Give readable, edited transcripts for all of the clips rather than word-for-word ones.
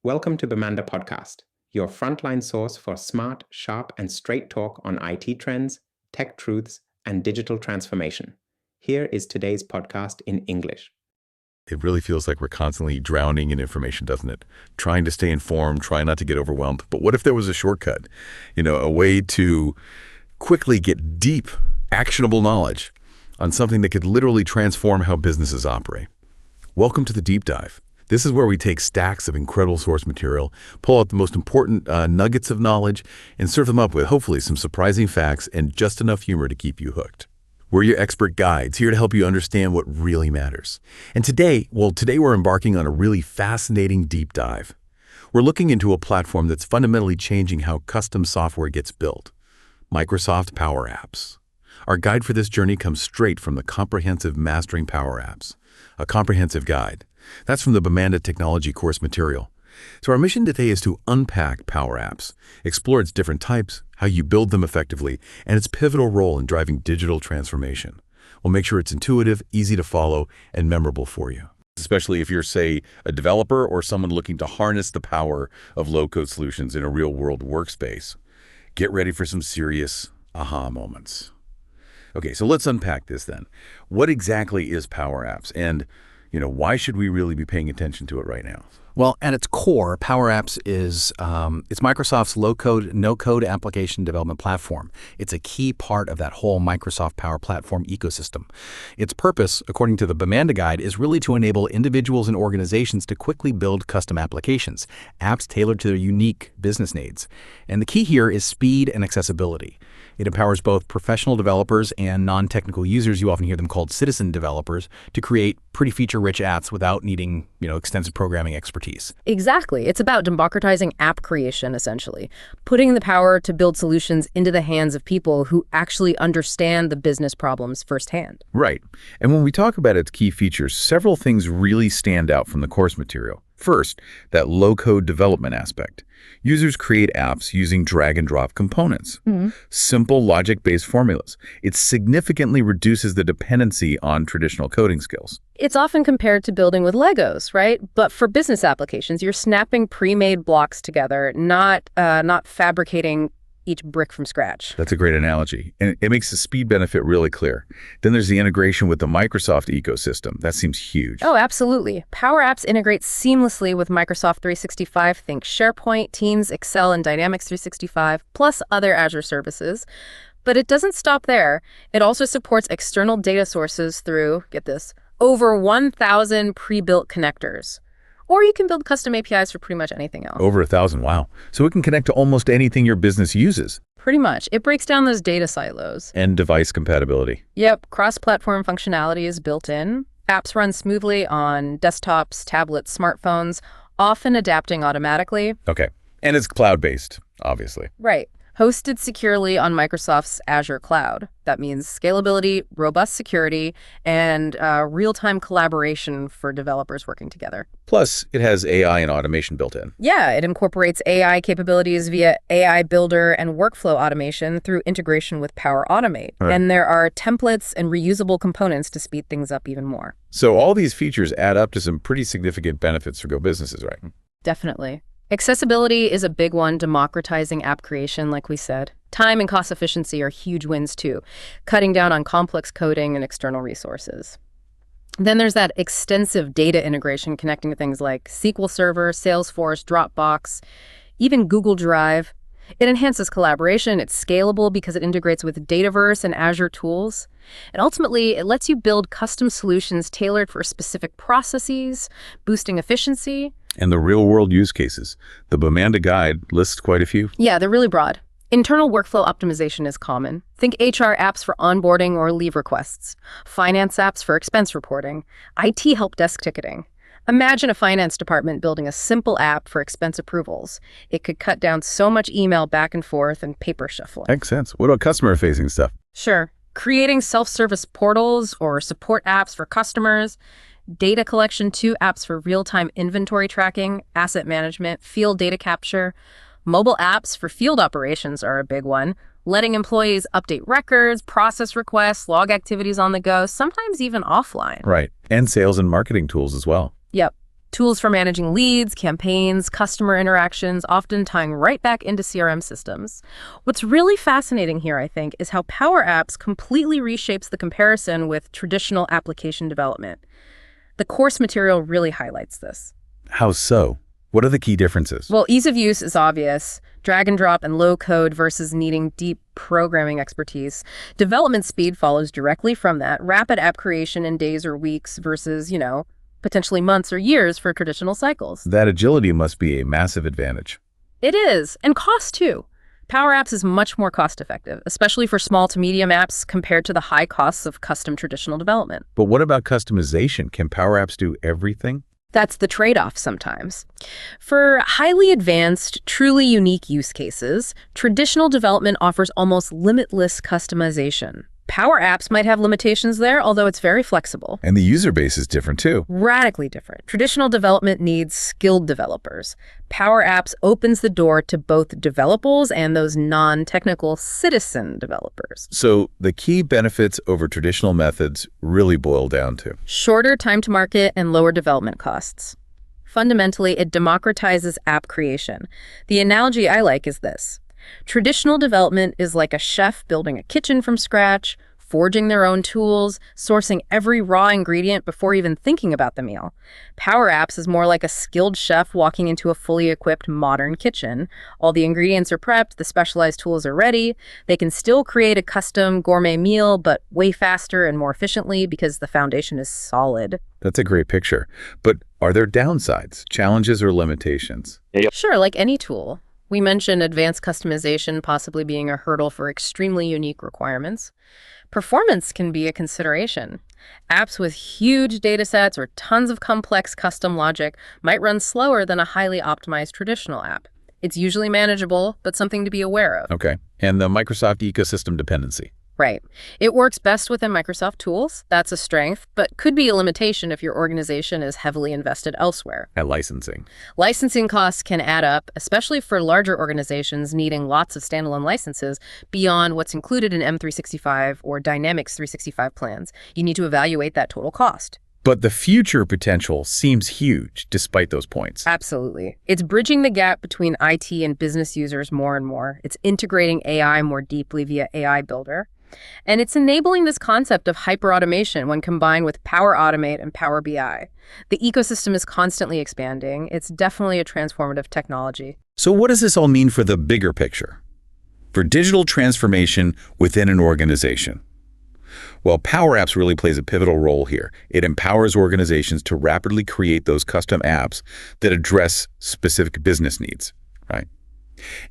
Welcome to Bemanda Podcast, your frontline source for smart, sharp, and straight talk on IT trends, tech truths, and digital transformation. Here is today's podcast in English. It really feels like we're constantly drowning in information, doesn't it? Trying to stay informed, trying not to get overwhelmed. But what if there was a shortcut? A way to quickly get deep, actionable knowledge on something that could literally transform how businesses operate. Welcome to the Deep Dive. This is where we take stacks of incredible source material, pull out the most important nuggets of knowledge, and serve them up with hopefully some surprising facts and just enough humor to keep you hooked. We're your expert guides here to help you understand what really matters. And today we're embarking on a really fascinating deep dive. We're looking into a platform that's fundamentally changing how custom software gets built. Microsoft Power Apps. Our guide for this journey comes straight from the comprehensive Mastering Power Apps, a comprehensive guide. That's from the Bemanda technology course material. So our mission today is to unpack Power Apps, explore its different types, how you build them effectively, and its pivotal role in driving digital transformation. We'll make sure it's intuitive, easy to follow, and memorable for you. Especially if you're, say, a developer or someone looking to harness the power of low-code solutions in a real-world workspace. Get ready for some serious aha moments. Okay, so let's unpack this then. What exactly is Power Apps? And why should we really be paying attention to it right now? Well, at its core, Power Apps is it's Microsoft's low-code, no-code application development platform. It's a key part of that whole Microsoft Power Platform ecosystem. Its purpose, according to the Bemanda Guide, is really to enable individuals and organizations to quickly build custom applications, apps tailored to their unique business needs. And the key here is speed and accessibility. It empowers both professional developers and non-technical users, you often hear them called citizen developers, to create pretty feature-rich apps without needing, extensive programming expertise. Exactly. It's about democratizing app creation, essentially, putting the power to build solutions into the hands of people who actually understand the business problems firsthand. Right. And when we talk about its key features, several things really stand out from the course material. First, that low-code development aspect. Users create apps using drag-and-drop components. Simple logic-based formulas. It significantly reduces the dependency on traditional coding skills. It's often compared to building with Legos, right? But for business applications, you're snapping pre-made blocks together, not fabricating each brick from scratch. That's a great analogy. And it makes the speed benefit really clear. Then there's the integration with the Microsoft ecosystem. That seems huge. Oh, absolutely. Power Apps integrate seamlessly with Microsoft 365. Think SharePoint, Teams, Excel, and Dynamics 365, plus other Azure services. But it doesn't stop there. It also supports external data sources through, get this, over 1,000 pre-built connectors. Or you can build custom APIs for pretty much anything else. Over 1,000, wow. So it can connect to almost anything your business uses. Pretty much. It breaks down those data silos. And device compatibility. Yep, cross-platform functionality is built in. Apps run smoothly on desktops, tablets, smartphones, often adapting automatically. Okay. And it's cloud-based, obviously. Right. Hosted securely on Microsoft's Azure cloud. That means scalability, robust security, and real-time collaboration for developers working together. Plus, it has AI and automation built in. Yeah, it incorporates AI capabilities via AI Builder and workflow automation through integration with Power Automate. Right. And there are templates and reusable components to speed things up even more. So all these features add up to some pretty significant benefits for businesses, right? Definitely. Accessibility is a big one, democratizing app creation, like we said. Time and cost efficiency are huge wins, too, cutting down on complex coding and external resources. Then there's that extensive data integration connecting to things like SQL Server, Salesforce, Dropbox, even Google Drive. It enhances collaboration. It's scalable because it integrates with Dataverse and Azure tools. And ultimately, it lets you build custom solutions tailored for specific processes, boosting efficiency. And the real-world use cases. The Bemanda Guide lists quite a few. Yeah, they're really broad. Internal workflow optimization is common. Think HR apps for onboarding or leave requests, finance apps for expense reporting, IT help desk ticketing. Imagine a finance department building a simple app for expense approvals. It could cut down so much email back and forth and paper shuffling. Makes sense. What about customer-facing stuff? Sure. Creating self-service portals or support apps for customers, data collection to apps for real-time inventory tracking, asset management, field data capture. Mobile apps for field operations are a big one, letting employees update records, process requests, log activities on the go, sometimes even offline. Right. And sales and marketing tools as well. Yep. Tools for managing leads, campaigns, customer interactions, often tying right back into CRM systems. What's really fascinating here, I think, is how Power Apps completely reshapes the comparison with traditional application development. The course material really highlights this. How so? What are the key differences? Well, ease of use is obvious. Drag and drop and low code versus needing deep programming expertise. Development speed follows directly from that. Rapid app creation in days or weeks versus, potentially months or years for traditional cycles. That agility must be a massive advantage. It is, and cost too. Power Apps is much more cost effective, especially for small to medium apps compared to the high costs of custom traditional development. But what about customization? Can Power Apps do everything? That's the trade-off sometimes. For highly advanced, truly unique use cases, traditional development offers almost limitless customization. Power Apps might have limitations there, although it's very flexible. And the user base is different too. Radically different. Traditional development needs skilled developers. Power Apps opens the door to both developables and those non-technical citizen developers. So the key benefits over traditional methods really boil down to Shorter time to market and lower development costs. Fundamentally, it democratizes app creation. The analogy I like is this. Traditional development is like a chef building a kitchen from scratch, forging their own tools, sourcing every raw ingredient before even thinking about the meal. Power Apps is more like a skilled chef walking into a fully equipped modern kitchen. All the ingredients are prepped, the specialized tools are ready. They can still create a custom gourmet meal, but way faster and more efficiently because the foundation is solid. That's a great picture. But are there downsides, challenges, or limitations? Sure, like any tool. We mentioned advanced customization possibly being a hurdle for extremely unique requirements. Performance can be a consideration. Apps with huge datasets or tons of complex custom logic might run slower than a highly optimized traditional app. It's usually manageable, but something to be aware of. Okay. And the Microsoft ecosystem dependency. Right. It works best within Microsoft tools. That's a strength, but could be a limitation if your organization is heavily invested elsewhere. At licensing. Licensing costs can add up, especially for larger organizations needing lots of standalone licenses beyond what's included in M365 or Dynamics 365 plans. You need to evaluate that total cost. But the future potential seems huge, despite those points. Absolutely. It's bridging the gap between IT and business users more and more. It's integrating AI more deeply via AI Builder. And it's enabling this concept of hyperautomation when combined with Power Automate and Power BI. The ecosystem is constantly expanding. It's definitely a transformative technology. So what does this all mean for the bigger picture? For digital transformation within an organization? Well, Power Apps really plays a pivotal role here. It empowers organizations to rapidly create those custom apps that address specific business needs, right?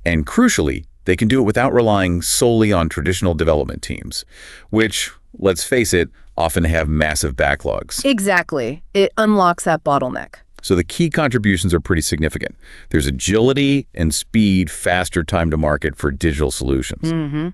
And crucially, they can do it without relying solely on traditional development teams, which, let's face it, often have massive backlogs. Exactly. It unlocks that bottleneck. So the key contributions are pretty significant. There's agility and speed, faster time to market for digital solutions.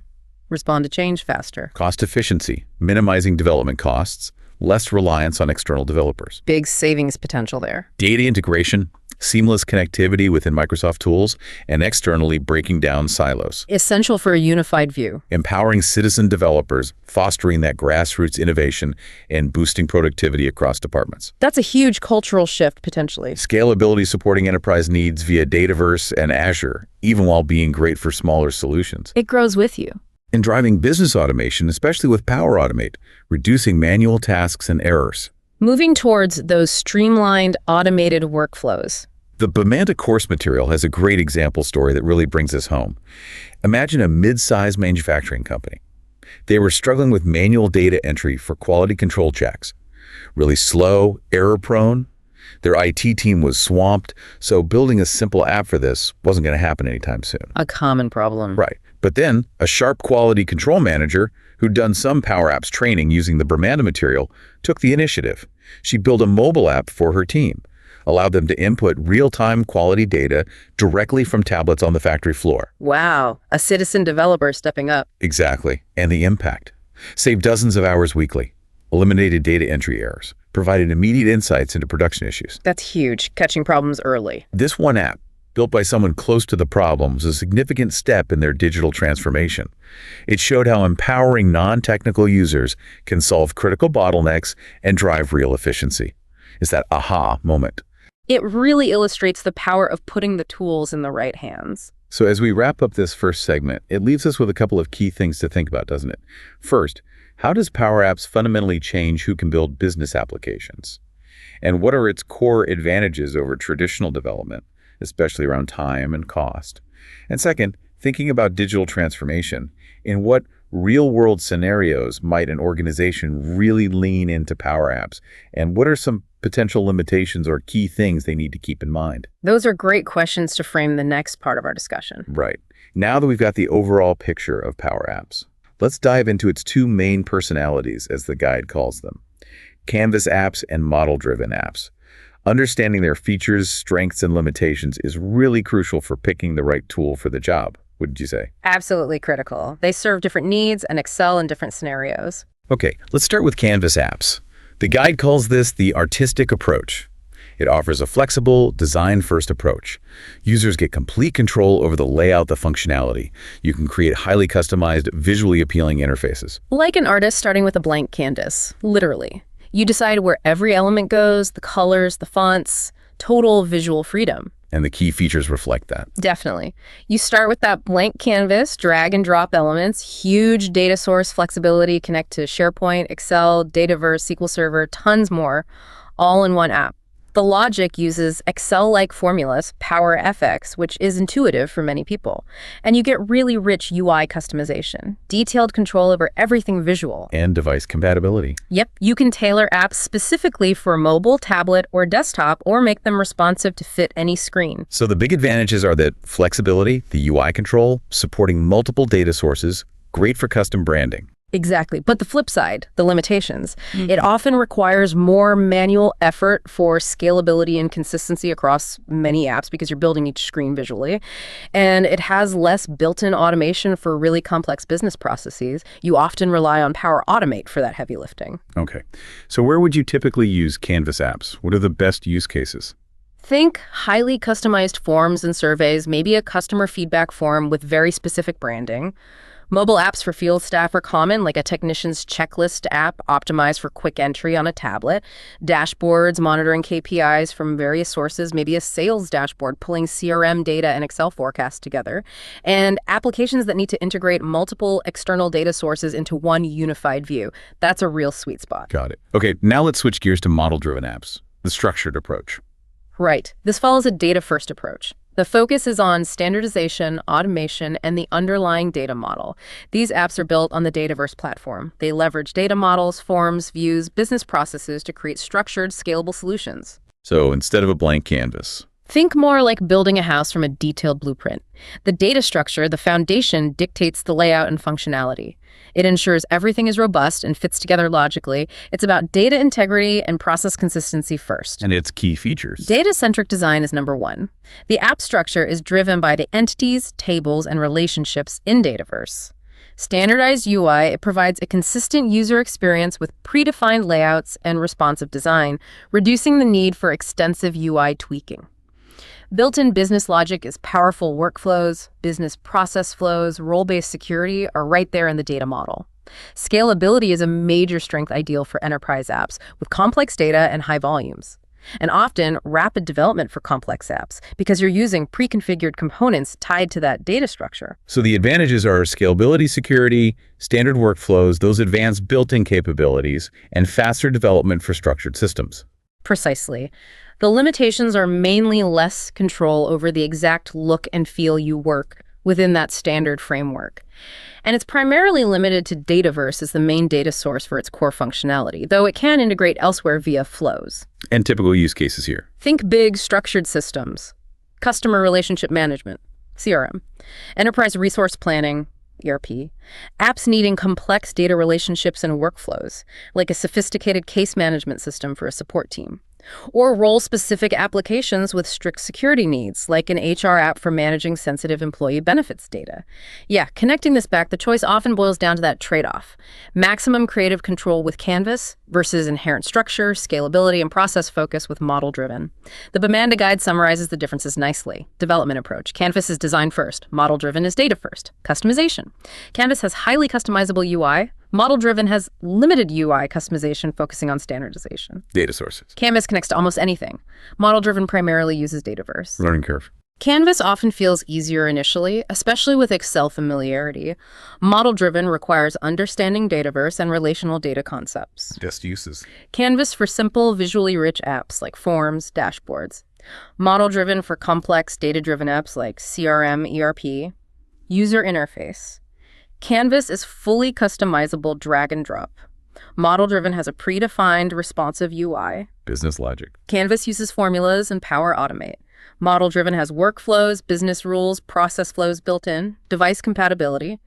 Respond to change faster. Cost efficiency, minimizing development costs, less reliance on external developers. Big savings potential there. Data integration, seamless connectivity within Microsoft tools, and externally breaking down silos. Essential for a unified view. Empowering citizen developers, fostering that grassroots innovation, and boosting productivity across departments. That's a huge cultural shift, potentially. Scalability supporting enterprise needs via Dataverse and Azure, even while being great for smaller solutions. It grows with you. And driving business automation, especially with Power Automate, reducing manual tasks and errors. Moving towards those streamlined, automated workflows. The Bemanda course material has a great example story that really brings us home. Imagine a mid-sized manufacturing company. They were struggling with manual data entry for quality control checks. Really slow, error-prone. Their IT team was swamped, so building a simple app for this wasn't going to happen anytime soon. A common problem. Right. But then, a sharp quality control manager who'd done some Power Apps training using the Bemanda material took the initiative. She built a mobile app for her team, allowed them to input real-time quality data directly from tablets on the factory floor. Wow, a citizen developer stepping up. Exactly. And the impact. Saved dozens of hours weekly, eliminated data entry errors, provided immediate insights into production issues. That's huge, catching problems early. This one app, built by someone close to the problem, was a significant step in their digital transformation. It showed how empowering non-technical users can solve critical bottlenecks and drive real efficiency. It's that aha moment. It really illustrates the power of putting the tools in the right hands. So as we wrap up this first segment, it leaves us with a couple of key things to think about, doesn't it? First, how does Power Apps fundamentally change who can build business applications? And what are its core advantages over traditional development, especially around time and cost? And second, thinking about digital transformation, in what real-world scenarios might an organization really lean into Power Apps? And what are some potential limitations or key things they need to keep in mind? Those are great questions to frame the next part of our discussion. Right. Now that we've got the overall picture of Power Apps, let's dive into its two main personalities, as the guide calls them: Canvas apps and model-driven apps. Understanding their features, strengths, and limitations is really crucial for picking the right tool for the job, wouldn't you say? Absolutely critical. They serve different needs and excel in different scenarios. Okay, let's start with Canvas apps. The guide calls this the artistic approach. It offers a flexible, design-first approach. Users get complete control over the layout, the functionality. You can create highly customized, visually appealing interfaces. Like an artist starting with a blank canvas, literally. You decide where every element goes, the colors, the fonts, total visual freedom. And the key features reflect that. Definitely. You start with that blank canvas, drag and drop elements, huge data source flexibility, connect to SharePoint, Excel, Dataverse, SQL Server, tons more, all in one app. The logic uses Excel-like formulas, PowerFX, which is intuitive for many people. And you get really rich UI customization, detailed control over everything visual. And device compatibility. Yep, you can tailor apps specifically for mobile, tablet, or desktop, or make them responsive to fit any screen. So the big advantages are that flexibility, the UI control, supporting multiple data sources, great for custom branding. Exactly. But the flip side, the limitations, it often requires more manual effort for scalability and consistency across many apps because you're building each screen visually. And it has less built-in automation for really complex business processes. You often rely on Power Automate for that heavy lifting. Okay. So where would you typically use Canvas apps? What are the best use cases? Think highly customized forms and surveys, maybe a customer feedback form with very specific branding. Mobile apps for field staff are common, like a technician's checklist app optimized for quick entry on a tablet. Dashboards monitoring KPIs from various sources, maybe a sales dashboard pulling CRM data and Excel forecasts together. And applications that need to integrate multiple external data sources into one unified view. That's a real sweet spot. Got it. Okay, now let's switch gears to model-driven apps, the structured approach. Right. This follows a data-first approach. The focus is on standardization, automation, and the underlying data model. These apps are built on the Dataverse platform. They leverage data models, forms, views, business processes to create structured, scalable solutions. So instead of a blank canvas. Think more like building a house from a detailed blueprint. The data structure, the foundation, dictates the layout and functionality. It ensures everything is robust and fits together logically. It's about data integrity and process consistency first. And its key features. Data-centric design is number one. The app structure is driven by the entities, tables, and relationships in Dataverse. Standardized UI, it provides a consistent user experience with predefined layouts and responsive design, reducing the need for extensive UI tweaking. Built-in business logic is powerful workflows, business process flows, role-based security are right there in the data model. Scalability is a major strength ideal for enterprise apps with complex data and high volumes. And often, rapid development for complex apps because you're using pre-configured components tied to that data structure. So the advantages are scalability, security, standard workflows, those advanced built-in capabilities, and faster development for structured systems. Precisely. The limitations are mainly less control over the exact look and feel you work within that standard framework. And it's primarily limited to Dataverse as the main data source for its core functionality, though it can integrate elsewhere via flows. And typical use cases here. Think big structured systems, customer relationship management, CRM, enterprise resource planning, ERP, apps needing complex data relationships and workflows, like a sophisticated case management system for a support team. Or role-specific applications with strict security needs, like an HR app for managing sensitive employee benefits data. Yeah, connecting this back, the choice often boils down to that trade-off. Maximum creative control with Canvas versus inherent structure, scalability, and process focus with model-driven. The Bemanda guide summarizes the differences nicely. Development approach. Canvas is design first. Model-driven is data first. Customization. Canvas has highly customizable UI. Model-driven has limited UI customization, focusing on standardization. Data sources. Canvas connects to almost anything. Model-driven primarily uses Dataverse. Learning curve. Canvas often feels easier initially, especially with Excel familiarity. Model-driven requires understanding Dataverse and relational data concepts. Best uses. Canvas for simple, visually rich apps like forms, dashboards. Model-driven for complex, data-driven apps like CRM, ERP. User interface. Canvas is fully customizable drag and drop. Model-driven has a predefined, responsive UI. Business logic. Canvas uses formulas and Power Automate. Model-driven has workflows, business rules, process flows built in, device compatibility.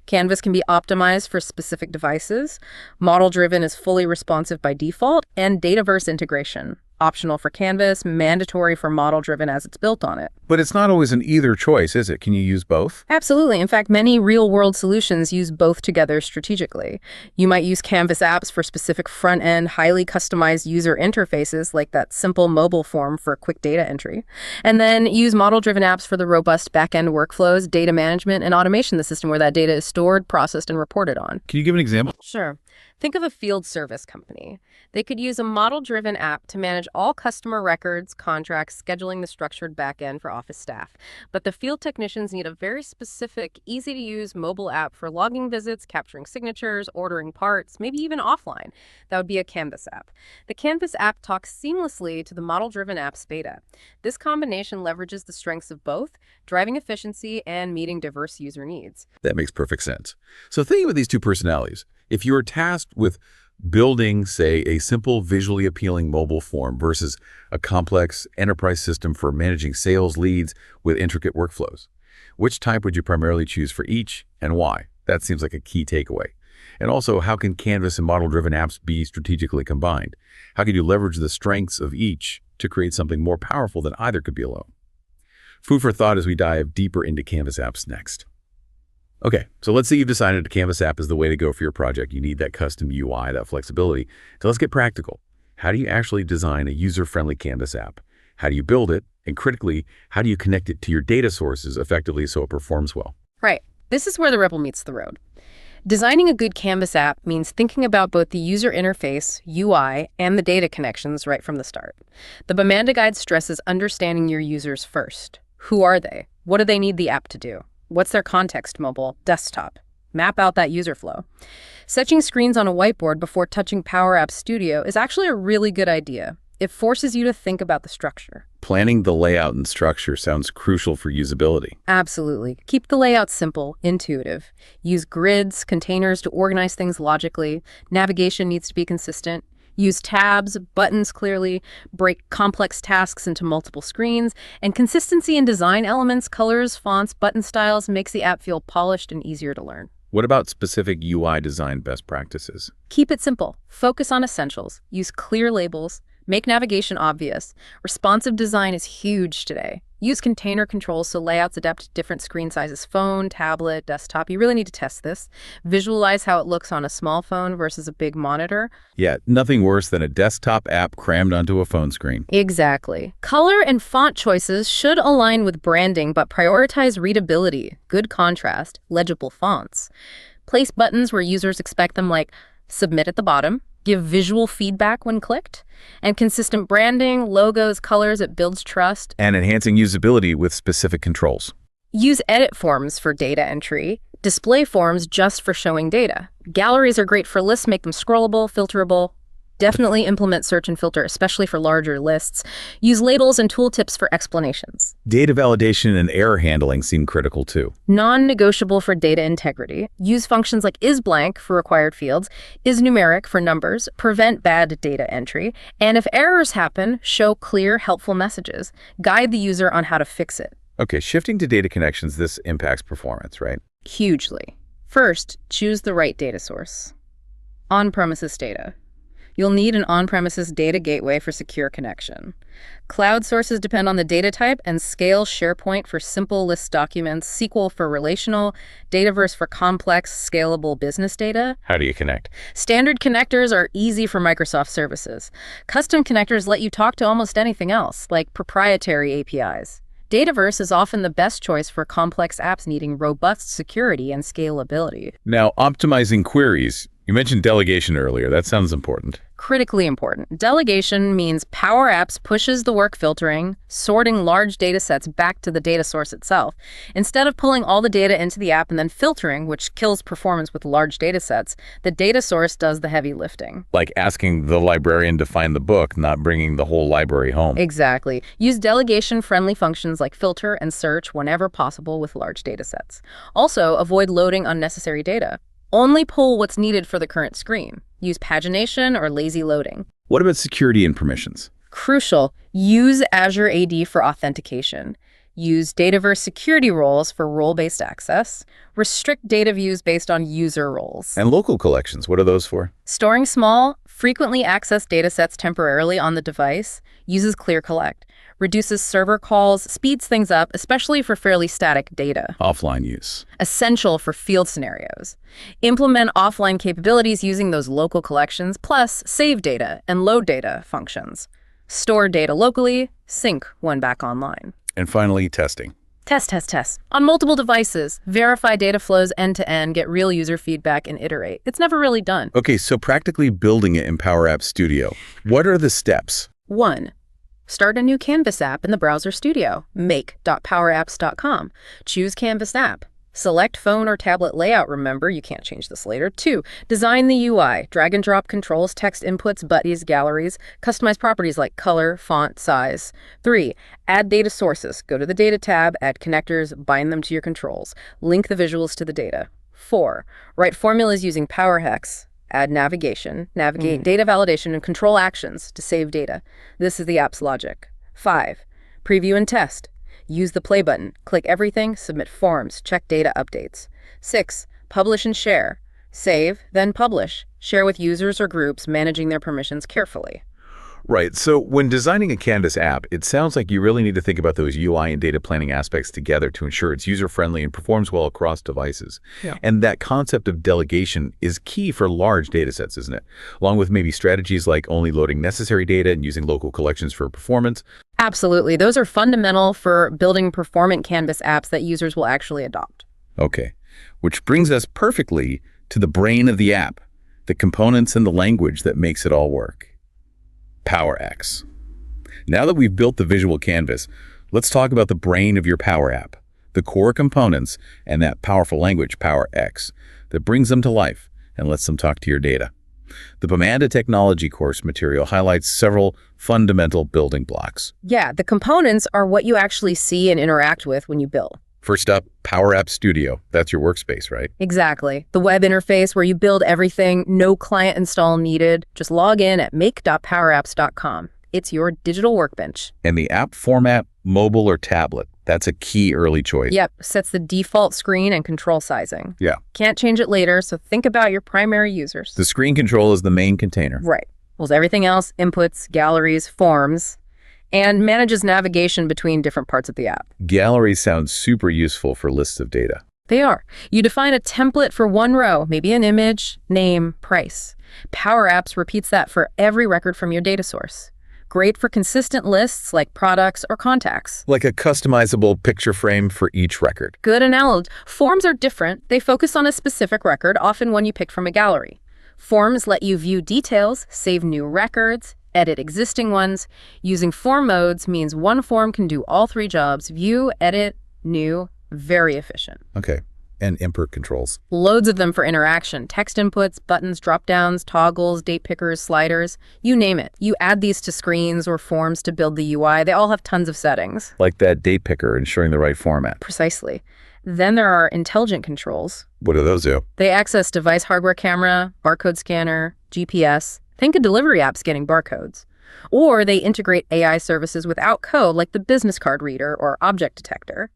Canvas can be optimized for specific devices. Model-driven is fully responsive by default, and Dataverse integration. Optional for Canvas, mandatory for model-driven as it's built on it. But it's not always an either choice, is it? Can you use both? Absolutely. In fact, many real-world solutions use both together strategically. You might use Canvas apps for specific front-end, highly customized user interfaces, like that simple mobile form for quick data entry, and then use model-driven apps for the robust back-end workflows, data management, and automation, the system where that data is stored, processed, and reported on. Can you give an example? Sure. Think of a field service company. They could use a model-driven app to manage all customer records, contracts, scheduling the structured back-end for office staff. But the field technicians need a very specific, easy-to-use mobile app for logging visits, capturing signatures, ordering parts, maybe even offline. That would be a Canvas app. The Canvas app talks seamlessly to the model-driven app's beta. This combination leverages the strengths of both, driving efficiency and meeting diverse user needs. That makes perfect sense. So thinking about these two personalities, if you were tasked with building, say, a simple, visually appealing mobile form versus a complex enterprise system for managing sales leads with intricate workflows, which type would you primarily choose for each and why? That seems like a key takeaway. And also, how can Canvas and model-driven apps be strategically combined? How can you leverage the strengths of each to create something more powerful than either could be alone? Food for thought as we dive deeper into Canvas apps next. Okay, so let's say you've decided a Canvas app is the way to go for your project. You need that custom UI, that flexibility. So let's get practical. How do you actually design a user-friendly Canvas app? How do you build it? And critically, how do you connect it to your data sources effectively so it performs well? Right. This is where the rubber meets the road. Designing a good Canvas app means thinking about both the user interface, UI, and the data connections right from the start. The Bemanda guide stresses understanding your users first. Who are they? What do they need the app to do? What's their context, mobile, desktop? Map out that user flow. Setting screens on a whiteboard before touching Power Apps Studio is actually a really good idea. It forces you to think about the structure. Planning the layout and structure sounds crucial for usability. Absolutely. Keep the layout simple, intuitive. Use grids, containers to organize things logically. Navigation needs to be consistent. Use tabs, buttons clearly, break complex tasks into multiple screens, and consistency in design elements, colors, fonts, button styles makes the app feel polished and easier to learn. What about specific UI design best practices? Keep it simple. Focus on essentials. Use clear labels. Make navigation obvious. Responsive design is huge today. Use container controls so layouts adapt to different screen sizes, phone, tablet, desktop. You really need to test this. Visualize how it looks on a small phone versus a big monitor. Yeah, nothing worse than a desktop app crammed onto a phone screen. Exactly. Color and font choices should align with branding, but prioritize readability, good contrast, legible fonts. Place buttons where users expect them, like submit at the bottom. Give visual feedback when clicked, and consistent branding, logos, colors, it builds trust. And enhancing usability with specific controls. Use edit forms for data entry, display forms just for showing data. Galleries are great for lists, make them scrollable, filterable. Definitely implement search and filter, especially for larger lists. Use labels and tooltips for explanations. Data validation and error handling seem critical too. Non-negotiable for data integrity. Use functions like isBlank for required fields, isNumeric for numbers, prevent bad data entry, and if errors happen, show clear, helpful messages. Guide the user on how to fix it. Okay, shifting to data connections, this impacts performance, right? Hugely. First, choose the right data source. On-premises data. You'll need an on-premises data gateway for secure connection. Cloud sources depend on the data type, and scale SharePoint for simple list documents, SQL for relational, Dataverse for complex, scalable business data. How do you connect? Standard connectors are easy for Microsoft services. Custom connectors let you talk to almost anything else, like proprietary APIs. Dataverse is often the best choice for complex apps needing robust security and scalability. Now, optimizing queries. You mentioned delegation earlier. That sounds important. Critically important. Delegation means Power Apps pushes the work filtering, sorting large data sets back to the data source itself. Instead of pulling all the data into the app and then filtering, which kills performance with large data sets, the data source does the heavy lifting. Like asking the librarian to find the book, not bringing the whole library home. Exactly. Use delegation-friendly functions like filter and search whenever possible with large data sets. Also, avoid loading unnecessary data. Only pull what's needed for the current screen. Use pagination or lazy loading. What about security and permissions? Crucial, use Azure AD for authentication. Use Dataverse security roles for role-based access. Restrict data views based on user roles. And local collections, what are those for? Storing small, frequently accessed datasets temporarily on the device uses Clear Collect. Reduces server calls, speeds things up, especially for fairly static data. Offline use. Essential for field scenarios. Implement offline capabilities using those local collections, plus save data and load data functions. Store data locally, sync when back online. And finally, testing. Test. On multiple devices, verify data flows end-to-end, get real user feedback, and iterate. It's never really done. Okay, so practically building it in Power Apps Studio. What are the steps? 1. Start a new Canvas app in the browser studio. Make.powerapps.com. Choose Canvas app. Select phone or tablet layout. Remember, you can't change this later. 2. Design the UI. Drag and drop controls, text inputs, buttons, galleries. Customize properties like color, font, size. 3. Add data sources. Go to the Data tab, add connectors, bind them to your controls. Link the visuals to the data. 4. Write formulas using PowerHex. Add navigate data validation and control actions to save data. This is the app's logic. 5. Preview and test. Use the play button. Click everything, submit forms, check data updates. 6. Publish and share. Save, then publish. Share with users or groups, managing their permissions carefully. Right, so when designing a Canvas app, it sounds like you really need to think about those UI and data planning aspects together to ensure it's user-friendly and performs well across devices. Yeah. And that concept of delegation is key for large data sets, isn't it? Along with maybe strategies like only loading necessary data and using local collections for performance. Absolutely. Those are fundamental for building performant Canvas apps that users will actually adopt. Okay, which brings us perfectly to the brain of the app, the components and the language that makes it all work. PowerX. Now that we've built the visual canvas, let's talk about the brain of your Power App, the core components, and that powerful language, PowerX, that brings them to life and lets them talk to your data. The Bemanda technology course material highlights several fundamental building blocks. Yeah, the components are what you actually see and interact with when you build. First up, Power App Studio. That's your workspace, right? Exactly. The web interface where you build everything, no client install needed. Just log in at make.powerapps.com. It's your digital workbench. And the app format, mobile or tablet. That's a key early choice. Yep, sets the default screen and control sizing. Yeah. Can't change it later, so think about your primary users. The screen control is the main container. Right. Well, everything else, inputs, galleries, forms, and manages navigation between different parts of the app. Galleries sound super useful for lists of data. They are. You define a template for one row, maybe an image, name, price. Power Apps repeats that for every record from your data source. Great for consistent lists like products or contacts. Like a customizable picture frame for each record. Good analogy. Forms are different. They focus on a specific record, often one you picked from a gallery. Forms let you view details, save new records, edit existing ones. Using form modes means one form can do all three jobs: view, edit, new, very efficient. Okay. And import controls. Loads of them for interaction. Text inputs, buttons, drop-downs, toggles, date pickers, sliders, you name it. You add these to screens or forms to build the UI. They all have tons of settings. Like that date picker ensuring the right format. Precisely. Then there are intelligent controls. What do those do? They access device hardware camera, barcode scanner, GPS. Think of delivery apps getting barcodes. Or they integrate AI services without code like the business card reader or object detector.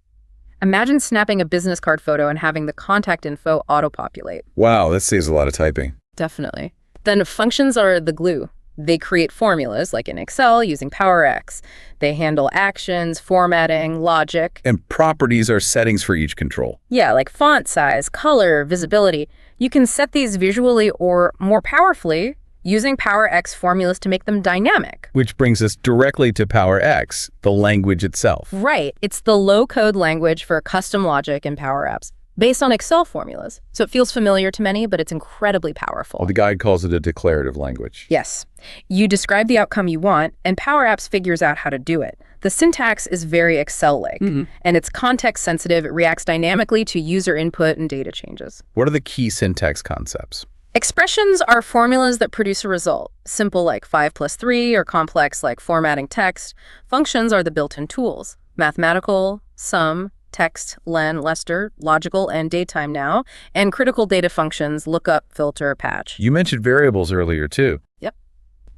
Imagine snapping a business card photo and having the contact info auto-populate. Wow, that saves a lot of typing. Definitely. Then functions are the glue. They create formulas like in Excel using PowerX. They handle actions, formatting, logic. And properties are settings for each control. Yeah, like font size, color, visibility. You can set these visually or, more powerfully, using PowerX formulas to make them dynamic. Which brings us directly to PowerX, the language itself. Right. It's the low-code language for custom logic in Power Apps. based on Excel formulas. So it feels familiar to many, but it's incredibly powerful. Well, the guide calls it a declarative language. Yes. You describe the outcome you want, and Power Apps figures out how to do it. The syntax is very Excel-like, and it's context-sensitive. It reacts dynamically to user input and data changes. What are the key syntax concepts? Expressions are formulas that produce a result. Simple like 5 plus 3, or complex like formatting text. Functions are the built-in tools. Mathematical, sum, text, len, Lester, logical, and datetime now, and critical data functions, lookup, filter, patch. You mentioned variables earlier, too. Yep.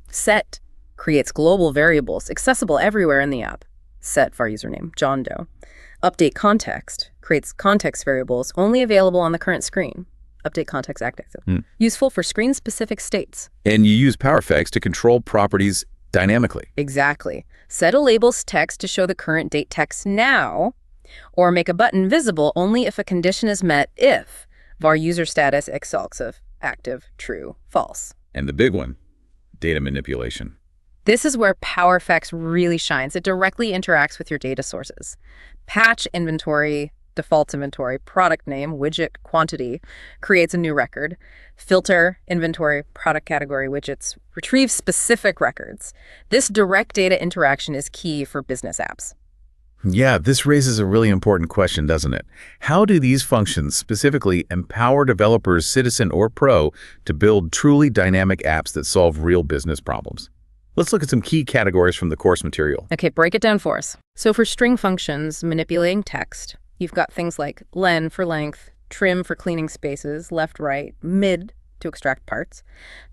Set creates global variables accessible everywhere in the app. Set var username, John Doe. Update context creates context variables only available on the current screen. Update context active. Useful for screen-specific states. And you use PowerFX to control properties dynamically. Exactly. Set a label's text to show the current date text now, or make a button visible only if a condition is met if var user status exalxive, active, true, false. And the big one, data manipulation. This is where PowerFX really shines. It directly interacts with your data sources. Patch inventory, default inventory, product name, widget quantity, creates a new record. Filter inventory, product category, widgets, retrieve specific records. This direct data interaction is key for business apps. Yeah, this raises a really important question, doesn't it? How do these functions specifically empower developers, citizen or pro, to build truly dynamic apps that solve real business problems? Let's look at some key categories from the course material. Okay, break it down for us. So for string functions, manipulating text, you've got things like len for length, trim for cleaning spaces, left, right, mid to extract parts,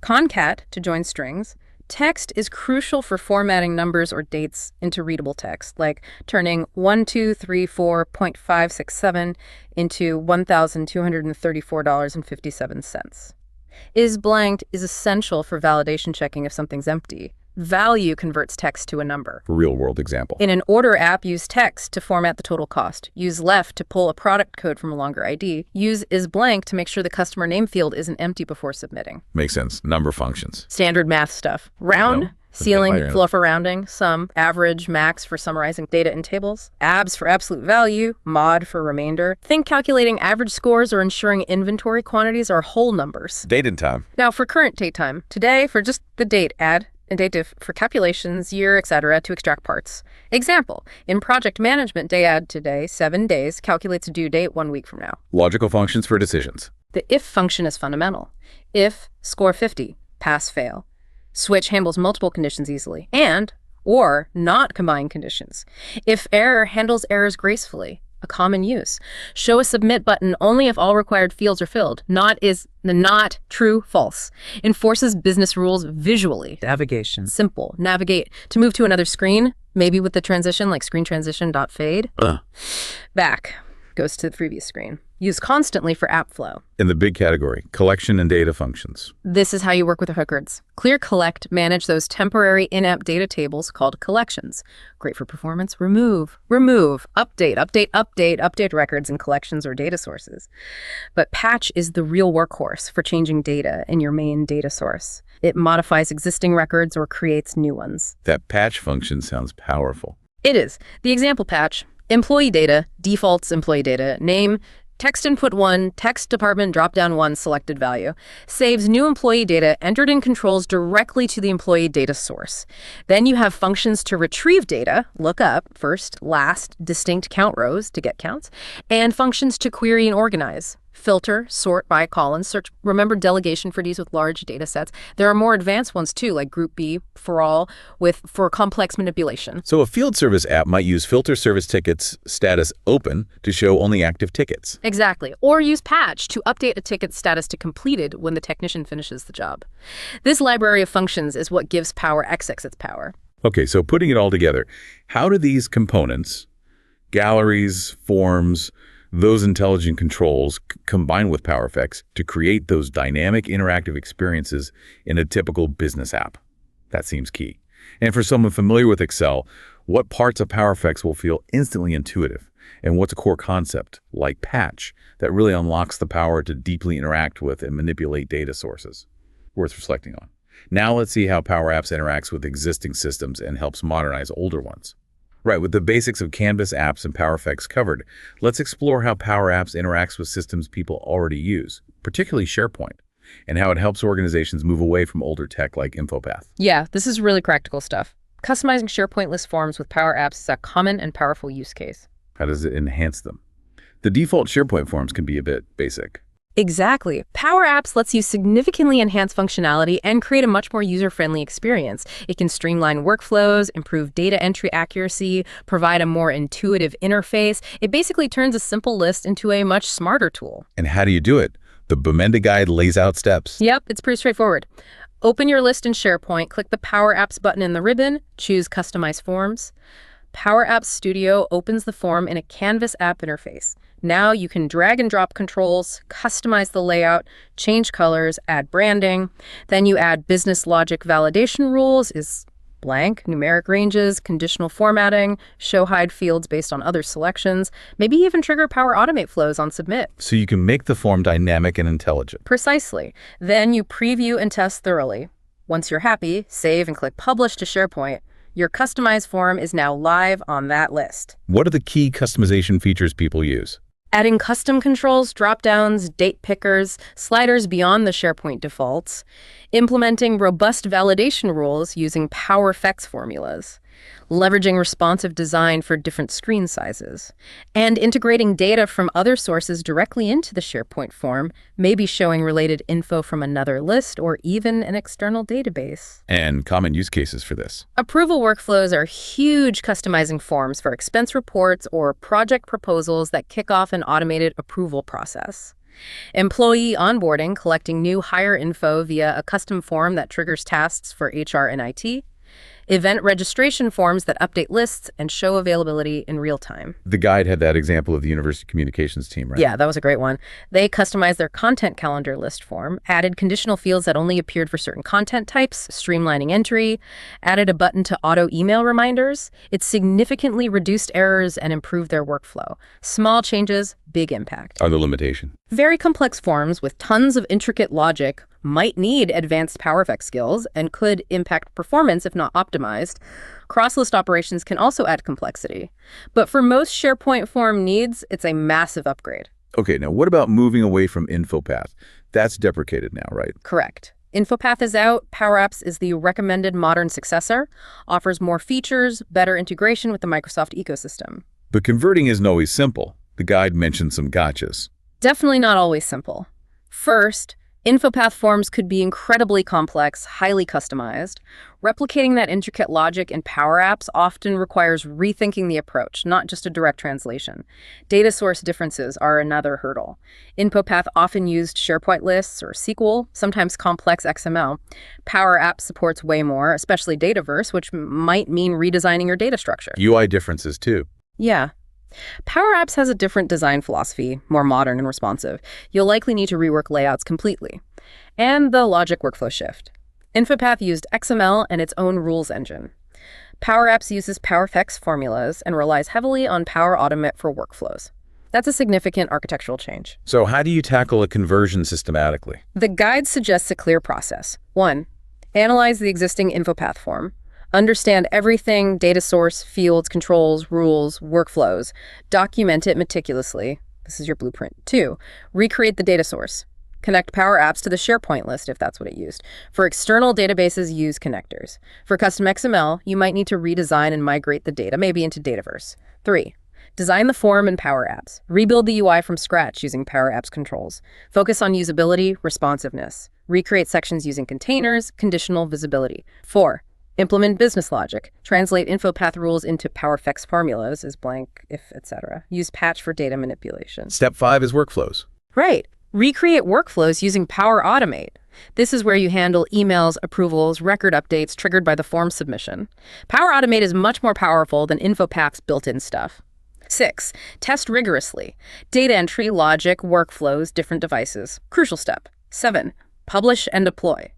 concat to join strings. Text is crucial for formatting numbers or dates into readable text, like turning 1234.567 into $1,234.57. Is blanked is essential for validation checking if something's empty. Value converts text to a number. Real-world example. In an order app, use text to format the total cost. Use left to pull a product code from a longer ID. Use is blank to make sure the customer name field isn't empty before submitting. Makes sense. Number functions. Standard math stuff. Round, No. ceiling, Okay. floor for rounding, sum, average, max for summarizing data in tables, abs for absolute value, mod for remainder. Think calculating average scores or ensuring inventory quantities are whole numbers. Date and time. Now for current date time, today for just the date, add and date diff for calculations, year, etc. to extract parts. Example, in project management, day add today, 7 days, calculates due date 1 week from now. Logical functions for decisions. The if function is fundamental. If, score 50, pass, fail. Switch handles multiple conditions easily, and, or not combine conditions. If error handles errors gracefully, a common use. Show a submit button only if all required fields are filled. Not is not, true, false. Enforces business rules visually. Navigation. Simple. Navigate to move to another screen, maybe with the transition like screen transition dot fade. Back goes to the previous screen. Use constantly for app flow. In the big category, collection and data functions. This is how you work with the records. Clear, collect, manage those temporary in-app data tables called collections. Great for performance. Remove, update records in collections or data sources. But patch is the real workhorse for changing data in your main data source. It modifies existing records or creates new ones. That patch function sounds powerful. It is. The example patch, employee data, defaults employee data, name, text input 1, text department dropdown 1 selected value, saves new employee data entered in controls directly to the employee data source. Then you have functions to retrieve data, look up, first, last, distinct count rows to get counts, and functions to query and organize. Filter, sort by columns, search. Remember delegation for these with large data sets. There are more advanced ones too, like Group B for all for complex manipulation. So a field service app might use filter service tickets status open to show only active tickets. Exactly. Or use patch to update a ticket status to completed when the technician finishes the job. This library of functions is what gives PowerFX its power. Okay, so putting it all together, how do these components, galleries, forms, those intelligent controls combine with PowerFX to create those dynamic interactive experiences in a typical business app? That seems key. And for someone familiar with Excel, what parts of PowerFX will feel instantly intuitive? And what's a core concept, like patch, that really unlocks the power to deeply interact with and manipulate data sources? Worth reflecting on. Now let's see how Power Apps interacts with existing systems and helps modernize older ones. Right, with the basics of Canvas apps and Power Effects covered, let's explore how Power Apps interacts with systems people already use, particularly SharePoint, and how it helps organizations move away from older tech like InfoPath. Yeah, this is really practical stuff. Customizing SharePoint list forms with Power Apps is a common and powerful use case. How does it enhance them? The default SharePoint forms can be a bit basic. Exactly. Power Apps lets you significantly enhance functionality and create a much more user-friendly experience. It can streamline workflows, improve data entry accuracy, provide a more intuitive interface. It basically turns a simple list into a much smarter tool. And how do you do it? The Bemanda guide lays out steps. Yep, it's pretty straightforward. Open your list in SharePoint, click the Power Apps button in the ribbon, choose Customize Forms. Power Apps Studio opens the form in a Canvas app interface. Now you can drag and drop controls, customize the layout, change colors, add branding. Then you add business logic validation rules is blank, numeric ranges, conditional formatting, show hide fields based on other selections, maybe even trigger Power Automate flows on submit. So you can make the form dynamic and intelligent. Precisely. Then you preview and test thoroughly. Once you're happy, save and click Publish to SharePoint. Your customized form is now live on that list. What are the key customization features people use? Adding custom controls, drop-downs, date pickers, sliders beyond the SharePoint defaults, implementing robust validation rules using Power Effects formulas, leveraging responsive design for different screen sizes, and integrating data from other sources directly into the SharePoint form, maybe showing related info from another list or even an external database. And common use cases for this. Approval workflows are huge customizing forms for expense reports or project proposals that kick off an automated approval process. Employee onboarding, collecting new hire info via a custom form that triggers tasks for HR and IT. Event registration forms that update lists and show availability in real time. The guide had that example of the university communications team, right? Yeah, that was a great one. They customized their content calendar list form, added conditional fields that only appeared for certain content types, streamlining entry, added a button to auto email reminders. It significantly reduced errors and improved their workflow. Small changes, big impact. Are the limitation? Very complex forms with tons of intricate logic might need advanced Power Effects skills and could impact performance if not optimized. Cross-list operations can also add complexity. But for most SharePoint form needs, it's a massive upgrade. Okay, now what about moving away from InfoPath? That's deprecated now, right? Correct. InfoPath is out. Power Apps is the recommended modern successor, offers more features, better integration with the Microsoft ecosystem. But converting isn't always simple. The guide mentioned some gotchas. Definitely not always simple. First, InfoPath forms could be incredibly complex, highly customized. Replicating that intricate logic in Power Apps often requires rethinking the approach, not just a direct translation. Data source differences are another hurdle. InfoPath often used SharePoint lists or SQL, sometimes complex XML. Power Apps supports way more, especially Dataverse, which might mean redesigning your data structure. UI differences, too. Yeah. Power Apps has a different design philosophy, more modern and responsive. You'll likely need to rework layouts completely. And the logic workflow shift. InfoPath used XML and its own rules engine. Power Apps uses Power Effects formulas and relies heavily on Power Automate for workflows. That's a significant architectural change. So how do you tackle a conversion systematically? The guide suggests a clear process. 1. Analyze the existing InfoPath form. Understand everything, data source, fields, controls, rules, workflows. Document it meticulously. This is your blueprint. 2, recreate the data source. Connect Power Apps to the SharePoint list if that's what it used. For external databases, use connectors. For custom XML, you might need to redesign and migrate the data, maybe into Dataverse. 3, design the form in Power Apps. Rebuild the UI from scratch using Power Apps controls. Focus on usability, responsiveness. Recreate sections using containers, conditional visibility. 4, implement business logic. Translate InfoPath rules into Power Effects formulas as blank, if, etc. Use patch for data manipulation. Step 5 is workflows. Right. Recreate workflows using Power Automate. This is where you handle emails, approvals, record updates triggered by the form submission. Power Automate is much more powerful than InfoPath's built-in stuff. 6, test rigorously. Data entry, logic, workflows, different devices. Crucial step. 7, publish and deploy.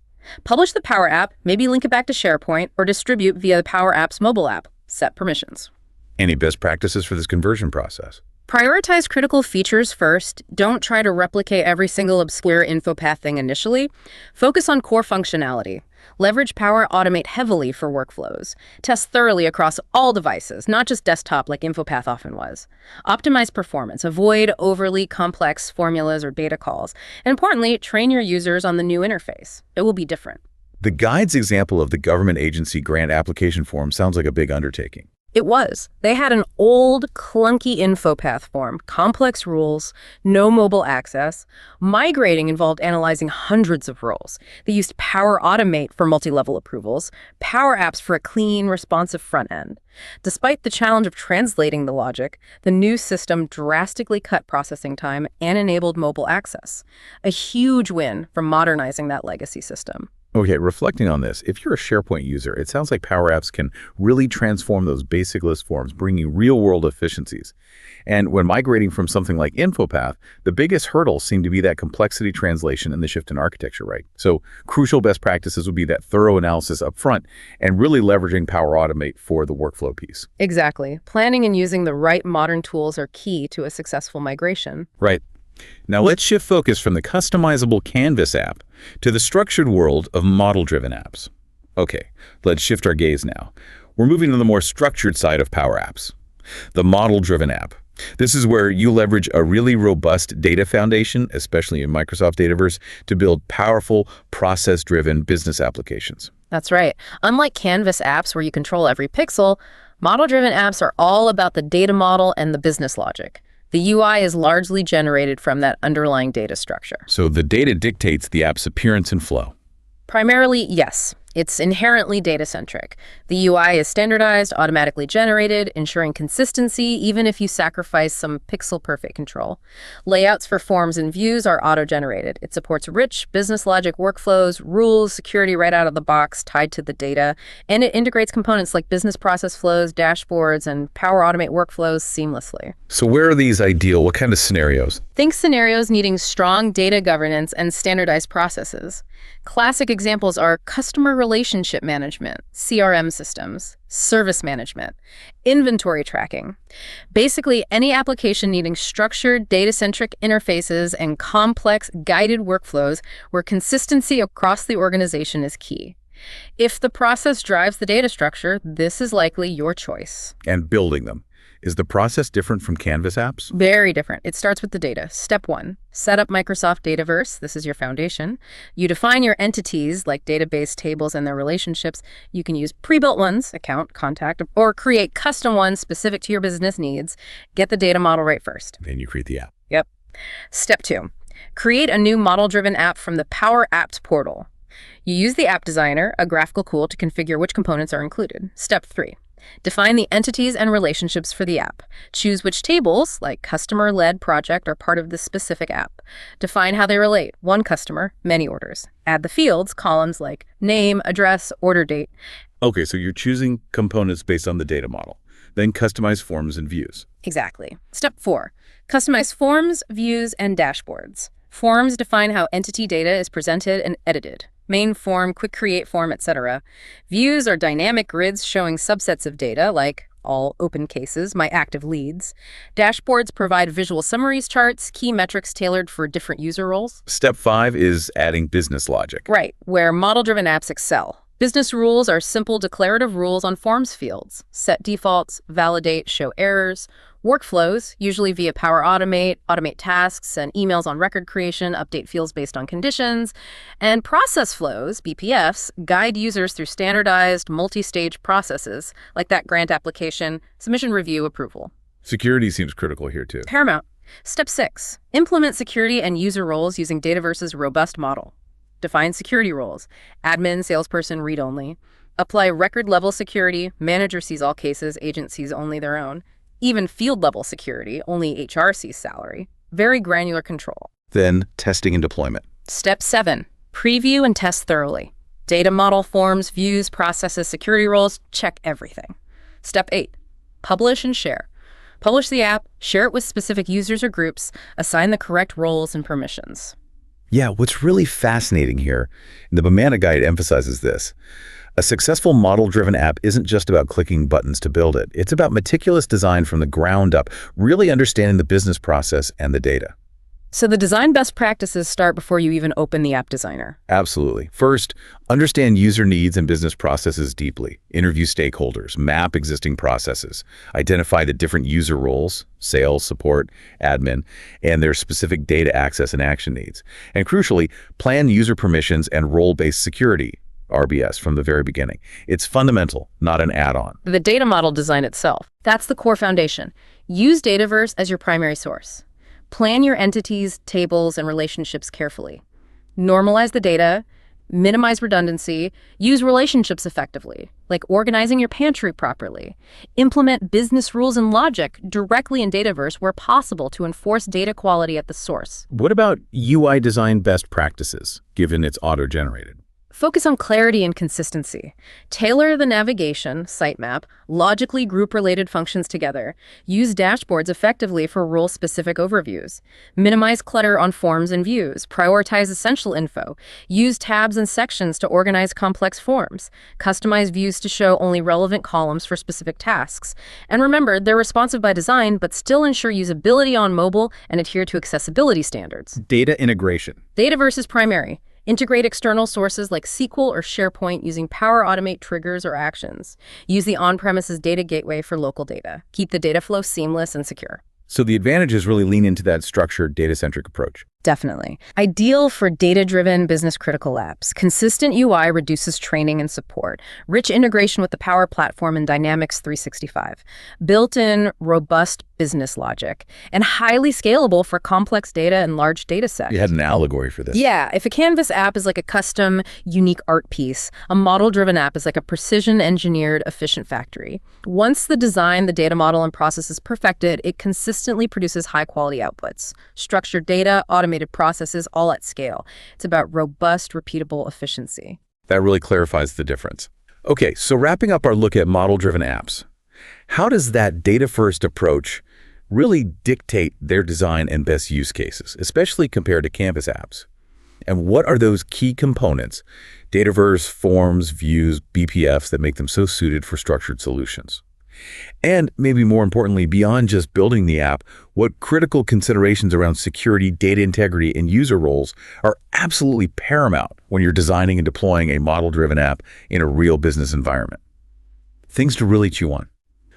Publish the Power App, maybe link it back to SharePoint, or distribute via the Power App's mobile app. Set permissions. Any best practices for this conversion process? Prioritize critical features first. Don't try to replicate every single obscure InfoPath thing initially. Focus on core functionality. Leverage Power Automate heavily for workflows. Test thoroughly across all devices, not just desktop like InfoPath often was. Optimize performance. Avoid overly complex formulas or data calls. And importantly, train your users on the new interface. It will be different. The guide's example of the government agency grant application form sounds like a big undertaking. It was. They had an old, clunky InfoPath form, complex rules, no mobile access. Migrating involved analyzing hundreds of roles. They used Power Automate for multi-level approvals, Power Apps for a clean, responsive front end. Despite the challenge of translating the logic, the new system drastically cut processing time and enabled mobile access. A huge win for modernizing that legacy system. Okay, reflecting on this, if you're a SharePoint user, it sounds like Power Apps can really transform those basic list forms, bringing real-world efficiencies. And when migrating from something like InfoPath, the biggest hurdles seem to be that complexity translation and the shift in architecture, right? So crucial best practices would be that thorough analysis up front and really leveraging Power Automate for the workflow piece. Exactly. Planning and using the right modern tools are key to a successful migration. Right. Now let's shift focus from the customizable Canvas app to the structured world of model-driven apps. Okay, let's shift our gaze now. We're moving to the more structured side of Power Apps, the model-driven app. This is where you leverage a really robust data foundation, especially in Microsoft Dataverse, to build powerful, process-driven business applications. That's right. Unlike Canvas apps where you control every pixel, model-driven apps are all about the data model and the business logic. The UI is largely generated from that underlying data structure. So the data dictates the app's appearance and flow. Primarily, yes. It's inherently data-centric. The UI is standardized, automatically generated, ensuring consistency even if you sacrifice some pixel-perfect control. Layouts for forms and views are auto-generated. It supports rich business logic workflows, rules, security right out of the box tied to the data, and it integrates components like business process flows, dashboards, and Power Automate workflows seamlessly. So where are these ideal? What kind of scenarios? Think scenarios needing strong data governance and standardized processes. Classic examples are customer relationship management, CRM systems, service management, inventory tracking. Basically, any application needing structured, data-centric interfaces and complex, guided workflows where consistency across the organization is key. If the process drives the data structure, this is likely your choice. And building them. Is the process different from Canvas apps? Very different. It starts with the data. Step 1, set up Microsoft Dataverse. This is your foundation. You define your entities like database tables and their relationships. You can use pre-built ones, account, contact, or create custom ones specific to your business needs. Get the data model right first. Then you create the app. Yep. Step 2, create a new model-driven app from the Power Apps portal. You use the App Designer, a graphical tool, to configure which components are included. Step 3, define the entities and relationships for the app. Choose which tables, like customer-led project, are part of this specific app. Define how they relate. One customer, many orders. Add the fields, columns like name, address, order date. Okay, so you're choosing components based on the data model. Then customize forms and views. Exactly. Step 4, customize forms, views, and dashboards. Forms define how entity data is presented and edited. Main form, quick create form, etc. Views are dynamic grids showing subsets of data, like all open cases, my active leads. Dashboards provide visual summaries, charts, key metrics tailored for different user roles. Step 5 is adding business logic. Right, where model-driven apps excel. Business rules are simple declarative rules on forms fields. Set defaults, validate, show errors. Workflows, usually via Power Automate, automate tasks and emails on record creation, update fields based on conditions. And process flows, BPFs, guide users through standardized multi-stage processes, like that grant application, submission review, approval. Security seems critical here too. Paramount. Step 6, implement security and user roles using Dataverse's robust model. Define security roles. Admin, salesperson, read-only. Apply record-level security. Manager sees all cases. Agent sees only their own. Even field-level security. Only HR sees salary. Very granular control. Then testing and deployment. Step 7, preview and test thoroughly. Data model, forms, views, processes, security roles. Check everything. Step 8, publish and share. Publish the app. Share it with specific users or groups. Assign the correct roles and permissions. Yeah, what's really fascinating here, and the Bemanda guide emphasizes this, a successful model-driven app isn't just about clicking buttons to build it. It's about meticulous design from the ground up, really understanding the business process and the data. So the design best practices start before you even open the app designer. Absolutely. First, understand user needs and business processes deeply. Interview stakeholders, map existing processes, identify the different user roles, sales, support, admin, and their specific data access and action needs. And crucially, plan user permissions and role-based security, RBS, from the very beginning. It's fundamental, not an add-on. The data model design itself, that's the core foundation. Use Dataverse as your primary source. Plan your entities, tables, and relationships carefully. Normalize the data, minimize redundancy, use relationships effectively, like organizing your pantry properly. Implement business rules and logic directly in Dataverse where possible to enforce data quality at the source. What about UI design best practices, given it's auto-generated? Focus on clarity and consistency. Tailor the navigation, sitemap, logically group related functions together. Use dashboards effectively for role-specific overviews. Minimize clutter on forms and views. Prioritize essential info. Use tabs and sections to organize complex forms. Customize views to show only relevant columns for specific tasks. And remember, they're responsive by design, but still ensure usability on mobile and adhere to accessibility standards. Data integration. Dataverse is primary. Integrate external sources like SQL or SharePoint using Power Automate triggers or actions. Use the on-premises data gateway for local data. Keep the data flow seamless and secure. So the advantages really lean into that structured, data-centric approach. Definitely. Ideal for data-driven, business-critical apps. Consistent UI reduces training and support. Rich integration with the Power Platform and Dynamics 365. Built-in, robust business logic. And highly scalable for complex data and large data sets. You had an allegory for this. Yeah, if a Canvas app is like a custom, unique art piece, a model-driven app is like a precision-engineered, efficient factory. Once the design, the data model, and process is perfected, it consistently produces high-quality outputs. Structured data, automated processes, all at scale. It's about robust, repeatable efficiency. That really clarifies the difference. Okay, so wrapping up our look at model-driven apps, how does that data-first approach really dictate their design and best use cases, especially compared to Canvas apps? And what are those key components, Dataverse, forms, views, BPFs, that make them so suited for structured solutions? And maybe more importantly, beyond just building the app, what critical considerations around security, data integrity, and user roles are absolutely paramount when you're designing and deploying a model-driven app in a real business environment? Things to really chew on.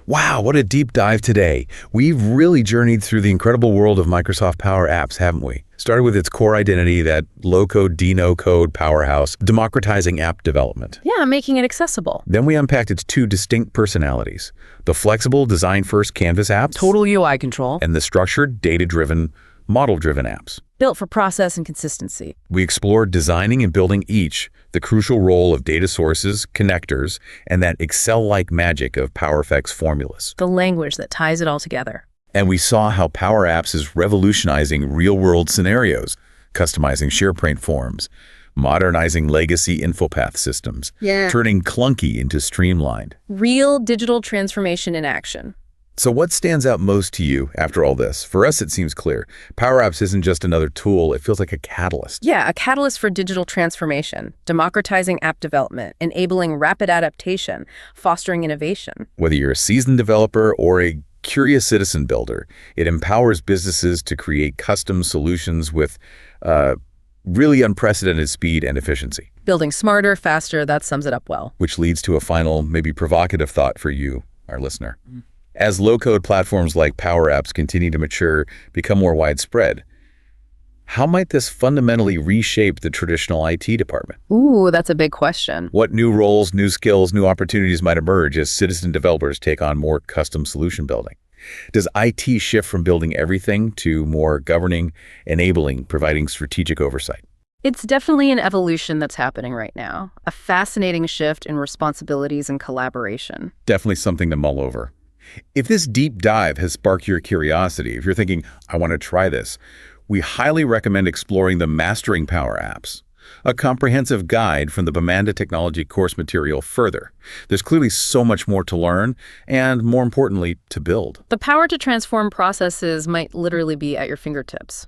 Wow, what a deep dive today. We've really journeyed through the incredible world of Microsoft Power Apps, haven't we? Started with its core identity, that low-code, no-code powerhouse, democratizing app development. Yeah, making it accessible. Then we unpacked its two distinct personalities, the flexible, design-first Canvas apps, Total UI control. and the structured, data-driven, model-driven apps. Built for process and consistency. We explored designing and building each, the crucial role of data sources, connectors, and that Excel-like magic of PowerFX formulas. The language that ties it all together. And we saw how Power Apps is revolutionizing real-world scenarios, customizing SharePoint forms, modernizing legacy InfoPath systems, turning clunky into streamlined. Real digital transformation in action. So what stands out most to you after all this? For us, it seems clear. Power Apps isn't just another tool. It feels like a catalyst. Yeah, a catalyst for digital transformation, democratizing app development, enabling rapid adaptation, fostering innovation. Whether you're a seasoned developer or a curious citizen builder, it empowers businesses to create custom solutions with really unprecedented speed and efficiency. Building smarter, faster, that sums it up well. Which leads to a final, maybe provocative thought for you, our listener. As low-code platforms like Power Apps continue to mature, become more widespread, how might this fundamentally reshape the traditional IT department? Ooh, that's a big question. What new roles, new skills, new opportunities might emerge as citizen developers take on more custom solution building? Does IT shift from building everything to more governing, enabling, providing strategic oversight? It's definitely an evolution that's happening right now. A fascinating shift in responsibilities and collaboration. Definitely something to mull over. If this deep dive has sparked your curiosity, if you're thinking, I want to try this, we highly recommend exploring the Mastering Power Apps, a comprehensive guide from the Bemanda Technology course material further. There's clearly so much more to learn and, more importantly, to build. The power to transform processes might literally be at your fingertips.